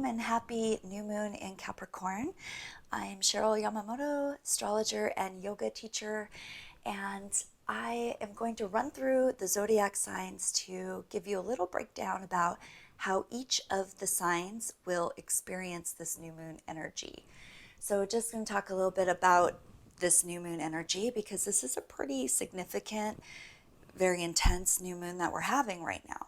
And happy new moon in Capricorn. I'm Cheryl Yamamoto, astrologer and yoga teacher, and I am going to run through the zodiac signs to give you a little breakdown about how each of the signs will experience this new moon energy. So just going to talk a little bit about this new moon energy because this is a pretty significant, very intense new moon that we're having right now.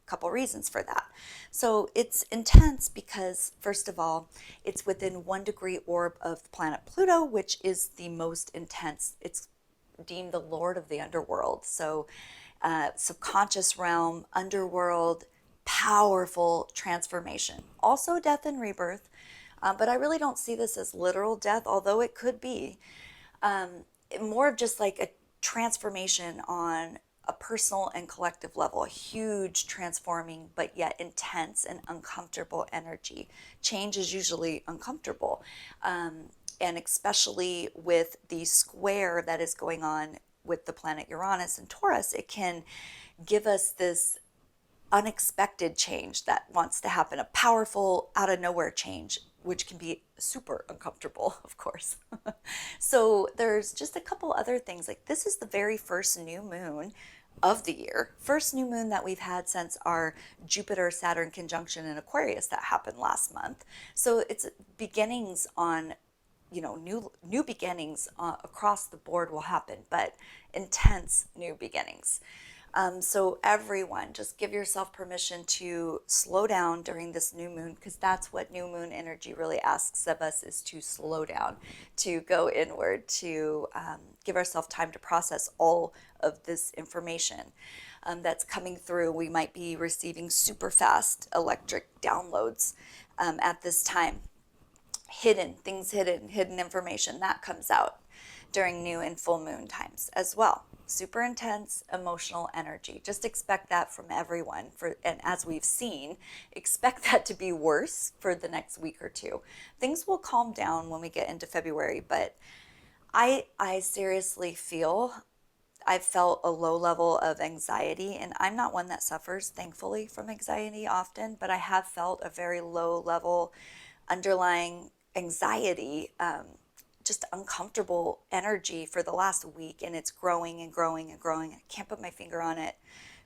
Couple reasons for that. So it's intense because, first of all, it's within 1 degree orb of the planet Pluto, which is the most intense. It's deemed the lord of the underworld. So subconscious realm, underworld, powerful transformation. Also death and rebirth. But I really don't see this as literal death, although it could be. More of just like a transformation on a personal and collective level, a huge transforming but yet intense and uncomfortable energy. Change is usually uncomfortable, and especially with the square that is going on with the planet Uranus and Taurus, it can give us this unexpected change that wants to happen, a powerful out of nowhere change, which can be super uncomfortable, of course. So there's just a couple other things. Like, this is the very first new moon of the year, first new moon that we've had since our Jupiter Saturn conjunction in Aquarius that happened last month. So it's beginnings on, new beginnings across the board will happen, but intense new beginnings. So everyone, just give yourself permission to slow down during this new moon, because that's what new moon energy really asks of us, is to slow down, to go inward, to give ourselves time to process all of this information that's coming through. We might be receiving super fast electric downloads at this time. Hidden information that comes out during new and full moon times as well. Super intense emotional energy. Just expect that from everyone. And as we've seen, expect that to be worse for the next week or two. Things will calm down when we get into February, but I seriously feel I've felt a low level of anxiety, and I'm not one that suffers, thankfully, from anxiety often, but I have felt a very low level underlying anxiety, just uncomfortable energy for the last week, and it's growing and growing and growing. I can't put my finger on it,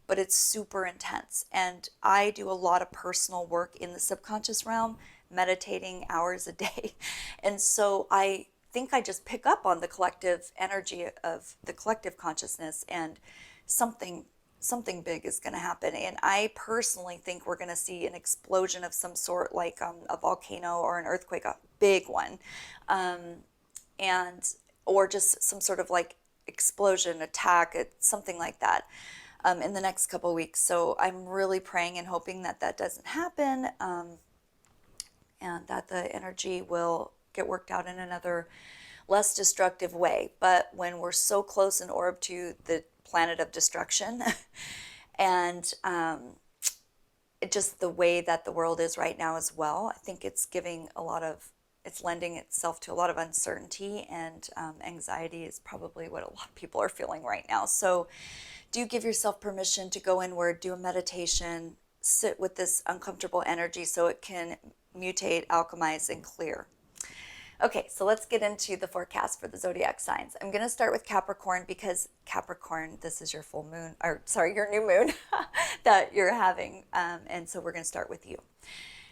but it's super intense. And I do a lot of personal work in the subconscious realm, meditating hours a day. And so I think I just pick up on the collective energy of the collective consciousness, and something big is going to happen. And I personally think we're going to see an explosion of some sort, like a volcano or an earthquake, a big one, and or just some sort of like explosion, attack, something like that, in the next couple of weeks. So I'm really praying and hoping that that doesn't happen, and that the energy will get worked out in another less destructive way. But when we're so close in orb to the planet of destruction, and just the way that the world is right now as well, I think it's lending itself to a lot of uncertainty, and anxiety is probably what a lot of people are feeling right now. So do give yourself permission to go inward, do a meditation, sit with this uncomfortable energy so it can mutate, alchemize, and clear. Okay, so let's get into the forecast for the zodiac signs. I'm going to start with Capricorn because Capricorn, this is your full moon, or sorry, your new moon that you're having. And so we're going to start with you.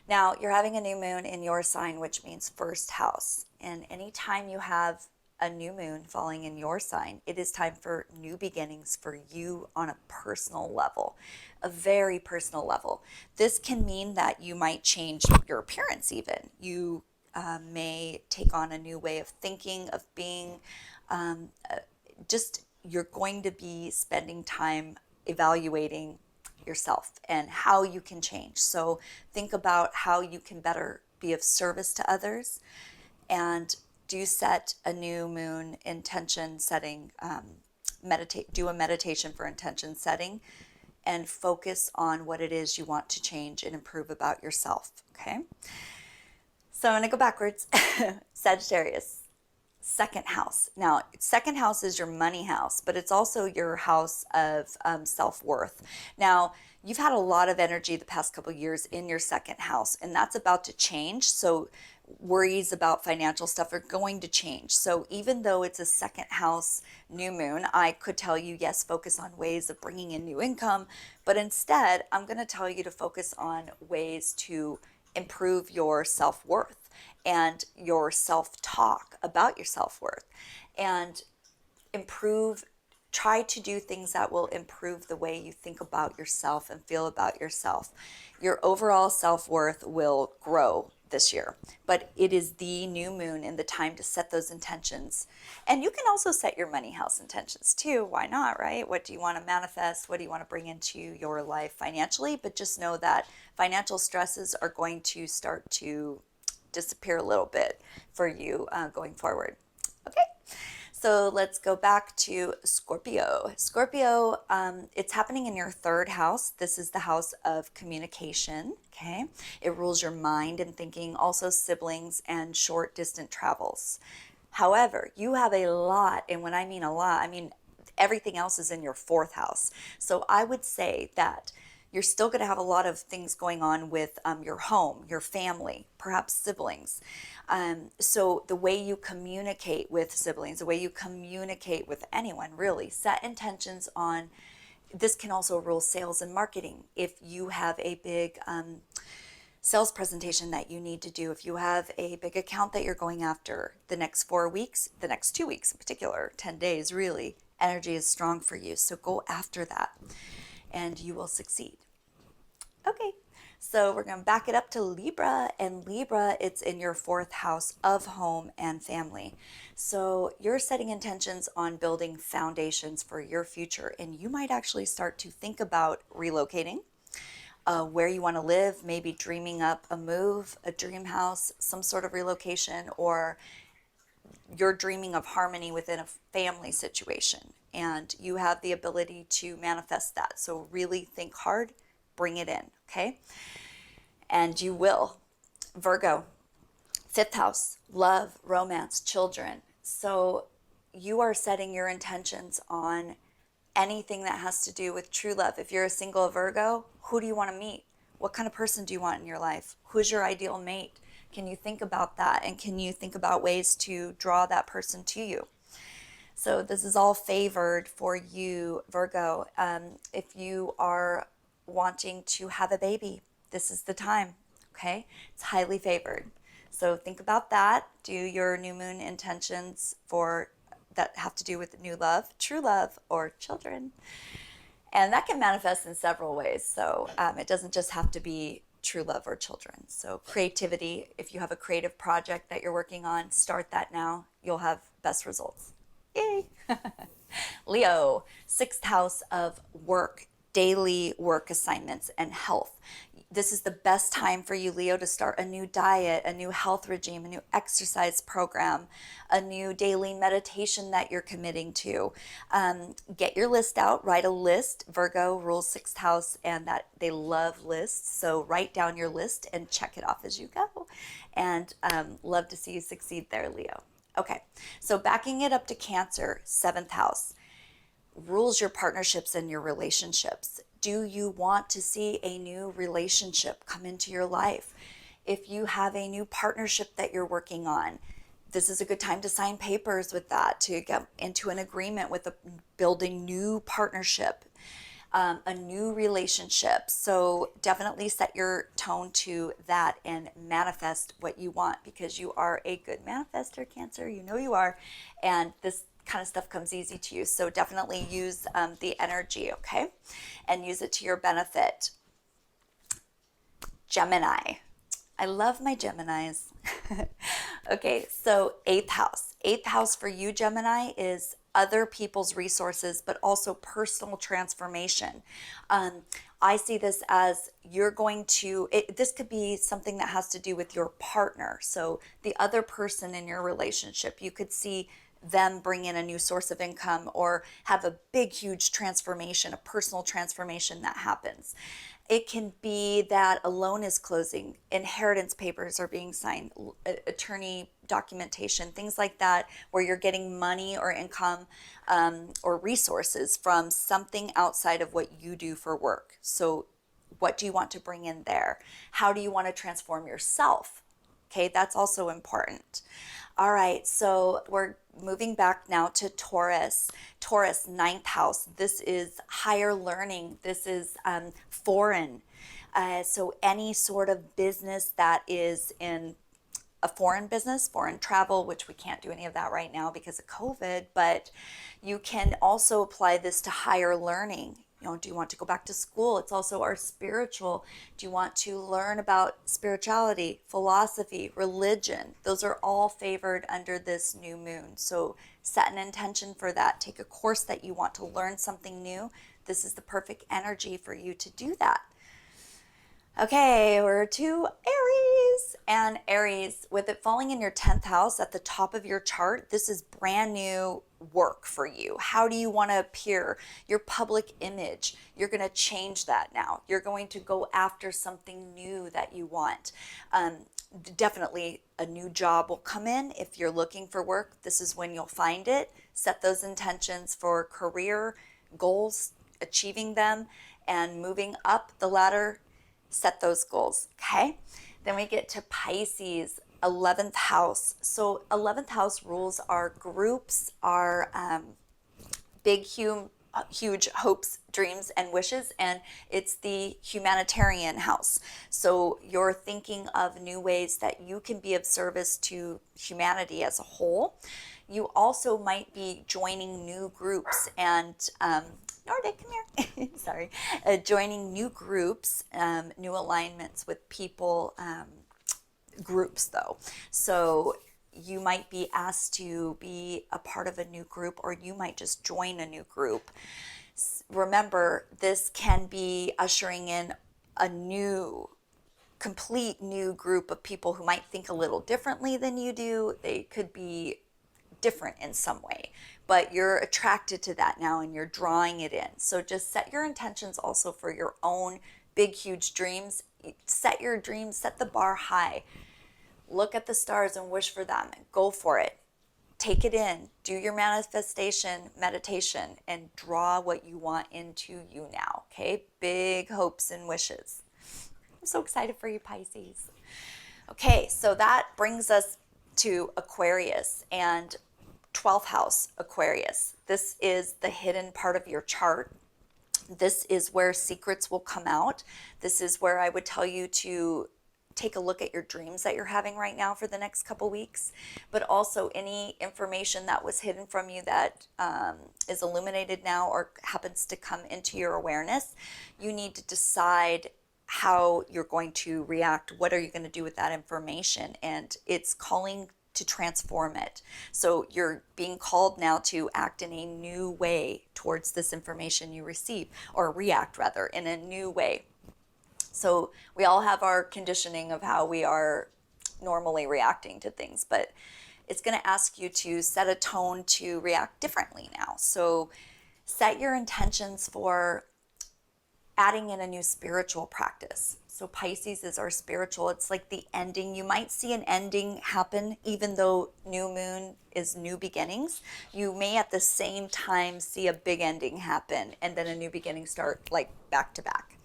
Now, you're having a new moon in your sign, which means first house. And anytime you have a new moon falling in your sign, it is time for new beginnings for you on a personal level, a very personal level. This can mean that you might change your appearance even. You may take on a new way of thinking, of being. You're going to be spending time evaluating yourself and how you can change. So think about how you can better be of service to others, and do set a new moon intention setting, do a meditation for intention setting, and focus on what it is you want to change and improve about yourself. Okay, so I'm going to go backwards. Sagittarius. second house. Now, second house is your money house, but it's also your house of self-worth. Now, you've had a lot of energy the past couple of years in your second house, and that's about to change. So worries about financial stuff are going to change. So even though it's a second house new moon, I could tell you, yes, focus on ways of bringing in new income, but instead I'm going to tell you to focus on ways to improve your self-worth and your self-talk about your self-worth, and improve, try to do things that will improve the way you think about yourself and feel about yourself. Your overall self-worth will grow this year, but it is the new moon and the time to set those intentions. And you can also set your money house intentions too. Why not, right? What do you want to manifest? What do you want to bring into your life financially? But just know that financial stresses are going to start to disappear a little bit for you going forward. Okay. So let's go back to Scorpio. Scorpio, it's happening in your third house. This is the house of communication, okay? It rules your mind and thinking, also siblings and short distant travels. However, you have a lot, and when I mean a lot, I mean everything else is in your fourth house. So I would say that you're still going to have a lot of things going on with your home, your family, perhaps siblings. So the way you communicate with siblings, the way you communicate with anyone, really, set intentions on. This can also rule sales and marketing. If you have a big sales presentation that you need to do, if you have a big account that you're going after the next 4 weeks, the next 2 weeks in particular, 10 days really, energy is strong for you. So go after that and you will succeed. Okay, so we're going to back it up to Libra, and Libra, it's in your fourth house of home and family. So you're setting intentions on building foundations for your future, and you might actually start to think about relocating, where you want to live, maybe dreaming up a move, a dream house, some sort of relocation, or you're dreaming of harmony within a family situation, and you have the ability to manifest that. So really think hard, bring it in, okay? And you will. Virgo, fifth house, love, romance, children. So you are setting your intentions on anything that has to do with true love. If you're a single Virgo, who do you want to meet? What kind of person do you want in your life? Who's your ideal mate? Can you think about that? And can you think about ways to draw that person to you? So this is all favored for you, Virgo. If you are wanting to have a baby, this is the time, okay? It's highly favored. So think about that. Do your new moon intentions for that have to do with new love, true love, or children. And that can manifest in several ways. So it doesn't just have to be true love or children. So creativity, if you have a creative project that you're working on, start that now. You'll have best results. Yay! Leo, sixth house of work, daily work assignments, and health. This is the best time for you, Leo, to start a new diet, a new health regime, a new exercise program, a new daily meditation that you're committing to. Get your list out, write a list. Virgo rules sixth house, and that they love lists. So write down your list and check it off as you go. And love to see you succeed there, Leo. Okay, so backing it up to Cancer, seventh house, rules your partnerships and your relationships. Do you want to see a new relationship come into your life? If you have a new partnership that you're working on, this is a good time to sign papers with that, to get into an agreement with building new partnership, a new relationship. So definitely set your tone to that and manifest what you want, because you are a good manifester, Cancer. You know you are. And this kind of stuff comes easy to you. So definitely use the energy, okay? And use it to your benefit. Gemini. I love my Geminis. Okay, so eighth house. Eighth house for you, Gemini, is other people's resources, but also personal transformation. I see this as you're going to, this could be something that has to do with your partner. So the other person in your relationship, you could see them bring in a new source of income or have a big, huge transformation, a personal transformation that happens. It can be that a loan is closing, inheritance papers are being signed, attorney documentation, things like that, where you're getting money or income or resources from something outside of what you do for work. So what do you want to bring in there? How do you want to transform yourself? Okay, that's also important. All right, so we're moving back now to Taurus. Taurus, ninth house. This is higher learning. This is foreign. So any sort of business that is in a foreign business, foreign travel, which we can't do any of that right now because of COVID, but you can also apply this to higher learning. You know, do you want to go back to school? It's also our spiritual. Do you want to learn about spirituality, philosophy, religion? Those are all favored under this new moon. So set an intention for that. Take a course that you want to learn something new. This is the perfect energy for you to do that. Okay, we're to Aries. And Aries, with it falling in your 10th house at the top of your chart, this is brand new work for you. How do you want to appear? Your public image, you're going to change that now. You're going to go after something new that you want. Definitely a new job will come in. If you're looking for work, this is when you'll find it. Set those intentions for career goals, achieving them, and moving up the ladder. Set those goals, okay? Then we get to Pisces, 11th house. So 11th house rules our groups, our big, huge hopes, dreams, and wishes, and it's the humanitarian house. So you're thinking of new ways that you can be of service to humanity as a whole. You also might be joining new groups and Nordic, come here. Sorry. Joining new groups, new alignments with people, groups though. So you might be asked to be a part of a new group, or you might just join a new group. Remember, this can be ushering in a new, complete new group of people who might think a little differently than you do. They could be different in some way, but you're attracted to that now and you're drawing it in. So just set your intentions also for your own big, huge dreams. Set your dreams, set the bar high. Look at the stars and wish for them. Go for it. Take it in. Do your manifestation meditation and draw what you want into you now. Okay? Big hopes and wishes. I'm so excited for you, Pisces. Okay, so that brings us to Aquarius and 12th house Aquarius. This is the hidden part of your chart. This is where secrets will come out. This is where I would tell you to take a look at your dreams that you're having right now for the next couple weeks, but also any information that was hidden from you that is illuminated now or happens to come into your awareness. You need to decide how you're going to react. What are you going to do with that information? And it's calling to transform it. So you're being called now to act in a new way towards this information you receive, or react rather, in a new way. So we all have our conditioning of how we are normally reacting to things, but it's going to ask you to set a tone to react differently now. So set your intentions for adding in a new spiritual practice. So Pisces is our spiritual. It's like the ending. You might see an ending happen even though new moon is new beginnings. You may at the same time see a big ending happen and then a new beginning start, like back to back.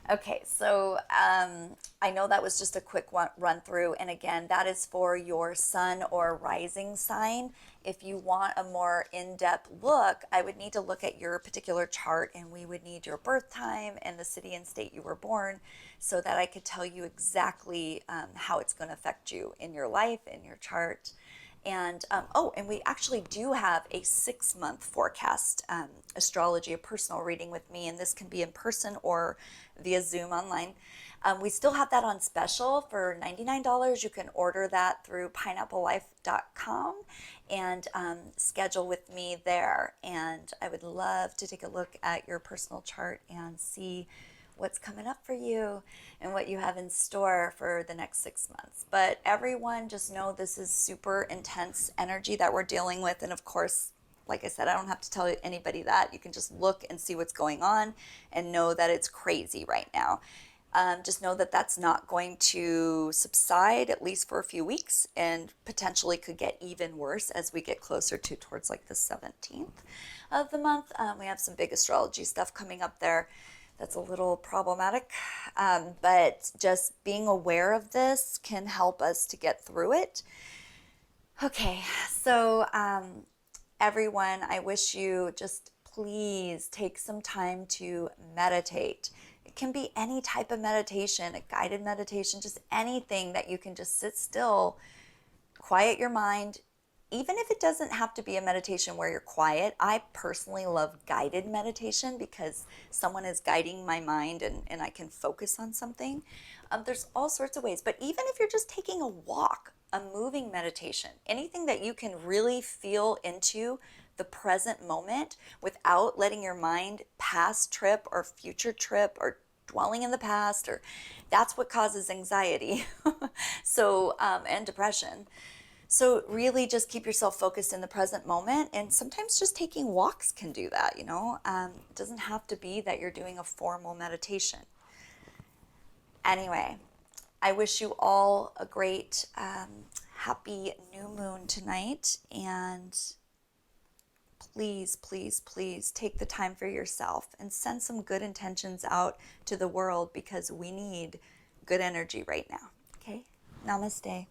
Okay, so I know that was just a quick run through, and again, that is for your sun or rising sign. If you want a more in-depth look, I would need to look at your particular chart, and we would need your birth time and the city and state you were born so that I could tell you exactly how it's going to affect you in your life, in your chart. And and we actually do have a 6-month forecast astrology, a personal reading with me, and this can be in person or via Zoom online. We still have that on special for $99. You can order that through pineapplelife.com and schedule with me there. And I would love to take a look at your personal chart and see what's coming up for you and what you have in store for the next 6 months. But everyone, just know this is super intense energy that we're dealing with. And of course, like I said, I don't have to tell anybody that. You can just look and see what's going on and know that it's crazy right now. Just know that that's not going to subside, at least for a few weeks, and potentially could get even worse as we get closer to towards like the 17th of the month. We have some big astrology stuff coming up there that's a little problematic, but just being aware of this can help us to get through it. Okay, so everyone, I wish you just please take some time to meditate. It can be any type of meditation, a guided meditation, just anything that you can just sit still, quiet your mind. Even if it doesn't have to be a meditation where you're quiet, I personally love guided meditation because someone is guiding my mind and I can focus on something. There's all sorts of ways, but even if you're just taking a walk, a moving meditation, anything that you can really feel into the present moment without letting your mind past trip or future trip or dwelling in the past, or that's what causes anxiety so and depression. So really just keep yourself focused in the present moment, and sometimes just taking walks can do that, you know. It doesn't have to be that you're doing a formal meditation. Anyway, I wish you all a great happy new moon tonight, and please, please, please take the time for yourself and send some good intentions out to the world because we need good energy right now. Okay? Namaste.